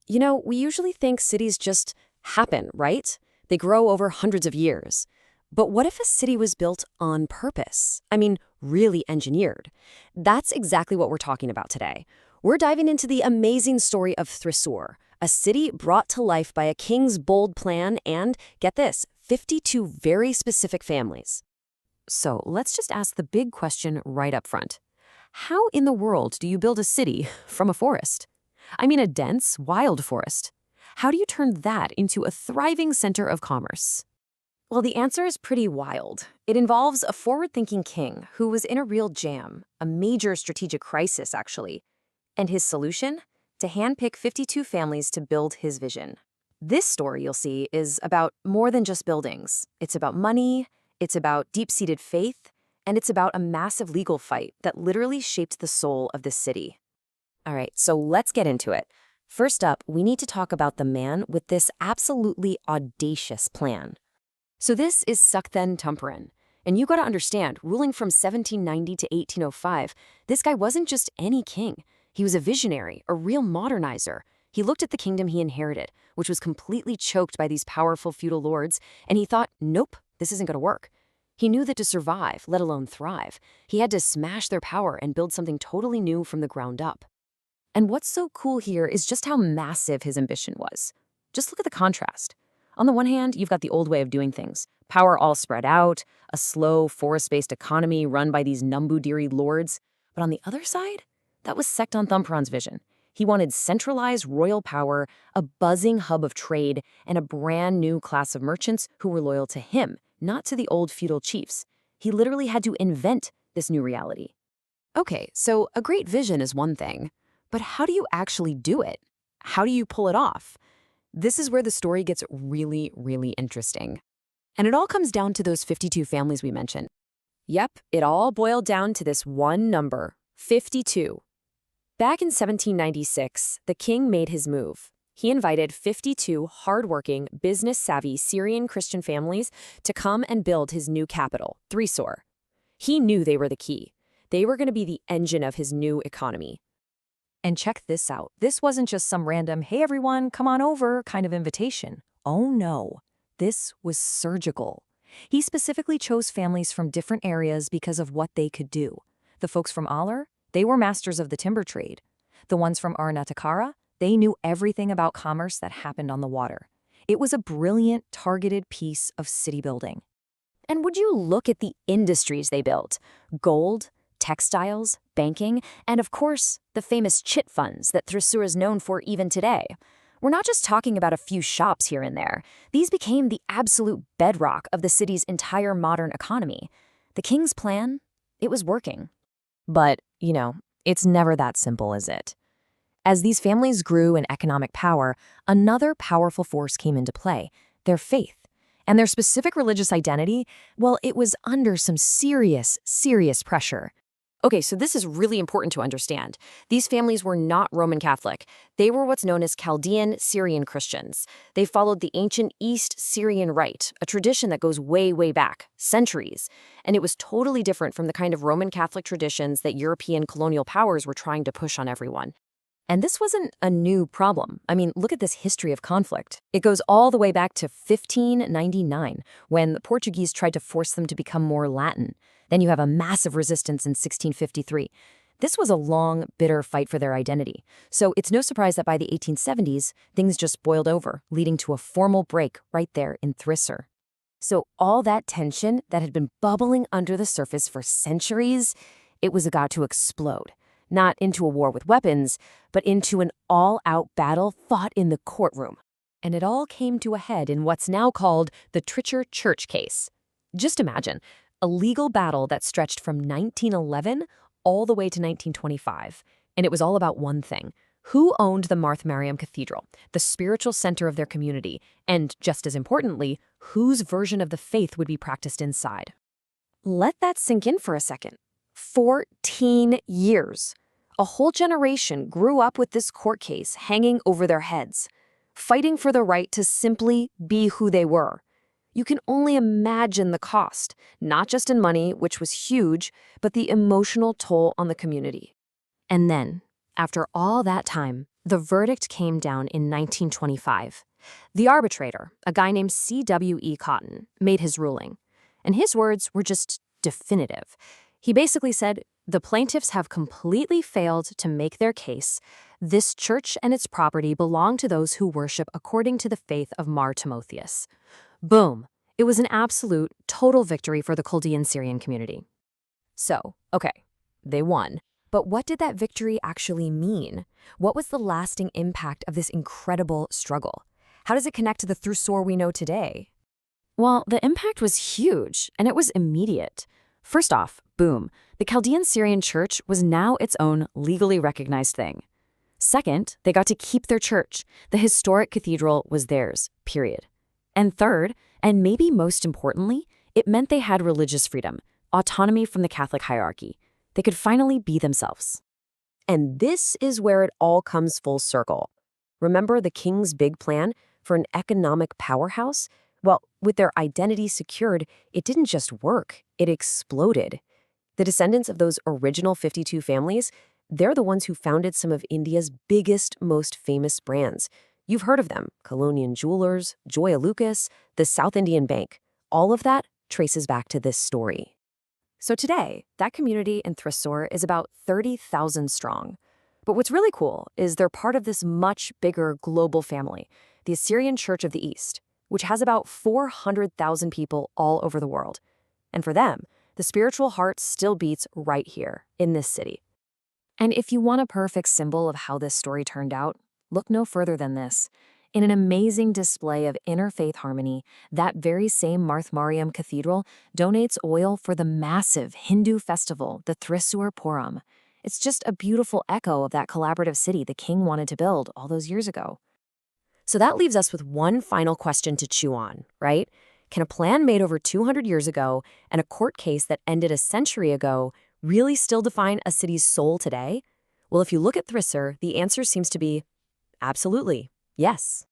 We usually think cities just happen, right? They grow over hundreds of years. But what if a city was built on purpose? I mean, really engineered. That's exactly what we're talking about today. We're diving into the amazing story of Thrissur, a city brought to life by a king's bold plan and, get this, 52 very specific families. So let's just ask the big question right up front. How in the world do you build a city from a forest? I mean, a dense, wild forest. How do you turn that into a thriving center of commerce? Well, the answer is pretty wild. It involves a forward-thinking king who was in a real jam, a major strategic crisis, actually. And his solution? To handpick 52 families to build his vision. This story, you'll see, is about more than just buildings. It's about money, it's about deep-seated faith, and it's about a massive legal fight that literally shaped the soul of this city. All right, so let's get into it. First up, we need to talk about the man with this absolutely audacious plan. So this is Sakthan Thampuran. And you got to understand, ruling from 1790 to 1805, this guy wasn't just any king. He was a visionary, a real modernizer. He looked at the kingdom he inherited, which was completely choked by these powerful feudal lords, and he thought, nope, this isn't going to work. He knew that to survive, let alone thrive, he had to smash their power and build something totally new from the ground up. And what's so cool here is just how massive his ambition was. Just look at the contrast. On the one hand, you've got the old way of doing things, power all spread out, a slow, forest-based economy run by these Nambudiri lords. But on the other side, that was Sakthan Thampuran's vision. He wanted centralized royal power, a buzzing hub of trade, and a brand new class of merchants who were loyal to him, not to the old feudal chiefs. He literally had to invent this new reality. Okay, so a great vision is one thing, but how do you actually do it? How do you pull it off? This is where the story gets really, really interesting. And it all comes down to those 52 families we mentioned. Yep, it all boiled down to this one number, 52. Back in 1796, the king made his move. He invited 52 hardworking, business-savvy Syrian Christian families to come and build his new capital, Thrissur. He knew they were the key. They were going to be the engine of his new economy. And check this out. This wasn't just some random, hey everyone, come on over kind of invitation. Oh no, this was surgical. He specifically chose families from different areas because of what they could do. The folks from Alar, they were masters of the timber trade. The ones from Arnatakara, they knew everything about commerce that happened on the water. It was a brilliant, targeted piece of city building. And would you look at the industries they built? Gold, textiles, banking, and of course, the famous chit funds that Thrissur is known for even today. We're not just talking about a few shops here and there. These became the absolute bedrock of the city's entire modern economy. The king's plan, it was working. But, it's never that simple, is it? As these families grew in economic power, another powerful force came into play, their faith. And their specific religious identity, well, it was under some serious, serious pressure. Okay, so this is really important to understand. These families were not Roman Catholic. They were what's known as Chaldean Syrian Christians. They followed the ancient East Syrian Rite, a tradition that goes way, way back, centuries. And it was totally different from the kind of Roman Catholic traditions that European colonial powers were trying to push on everyone. And this wasn't a new problem. I mean, look at this history of conflict. It goes all the way back to 1599, when the Portuguese tried to force them to become more Latin. Then you have a massive resistance in 1653. This was a long, bitter fight for their identity. So it's no surprise that by the 1870s, things just boiled over, leading to a formal break right there in Thrissur. So all that tension that had been bubbling under the surface for centuries, it was about to explode. Not into a war with weapons, but into an all-out battle fought in the courtroom. And it all came to a head in what's now called the Thrissur Church case. Just imagine, a legal battle that stretched from 1911 all the way to 1925. And it was all about one thing. Who owned the Marth Mariam Cathedral, the spiritual center of their community, and, just as importantly, whose version of the faith would be practiced inside? Let that sink in for a second. 14 years. A whole generation grew up with this court case hanging over their heads, fighting for the right to simply be who they were. You can only imagine the cost, not just in money, which was huge, but the emotional toll on the community. And then, after all that time, The verdict came down in 1925. The arbitrator, a guy named C.W.E. Cotton, made his ruling. And his words were just definitive. He basically said, the plaintiffs have completely failed to make their case. This church and its property belong to those who worship according to the faith of Mar Timotheus. Boom. It was an absolute, total victory for the Chaldean Syrian community. So, okay, they won. But what did that victory actually mean? What was the lasting impact of this incredible struggle? How does it connect to the Thrissur we know today? Well, the impact was huge, and it was immediate. First off, boom, the Chaldean Syrian church was now its own legally recognized thing. Second, they got to keep their church. The historic cathedral was theirs, period. And third, and maybe most importantly, it meant they had religious freedom, autonomy from the Catholic hierarchy. They could finally be themselves. And this is where it all comes full circle. Remember the king's big plan for an economic powerhouse? Well, with their identity secured, it didn't just work, it exploded. The descendants of those original 52 families, they're the ones who founded some of India's biggest, most famous brands. You've heard of them, Colonial Jewelers, Joya Lucas, the South Indian Bank. All of that traces back to this story. So today, that community in Thrissur is about 30,000 strong. But what's really cool is they're part of this much bigger global family, the Assyrian Church of the East, which has about 400,000 people all over the world. And for them, the spiritual heart still beats right here, in this city. And if you want a perfect symbol of how this story turned out, look no further than this. In an amazing display of interfaith harmony, that very same Marth Mariam Cathedral donates oil for the massive Hindu festival, the Thrissur Puram. It's just a beautiful echo of that collaborative city the king wanted to build all those years ago. So that leaves us with one final question to chew on, right? Can a plan made over 200 years ago and a court case that ended a century ago really still define a city's soul today? Well, if you look at Thrissur, the answer seems to be absolutely. Yes.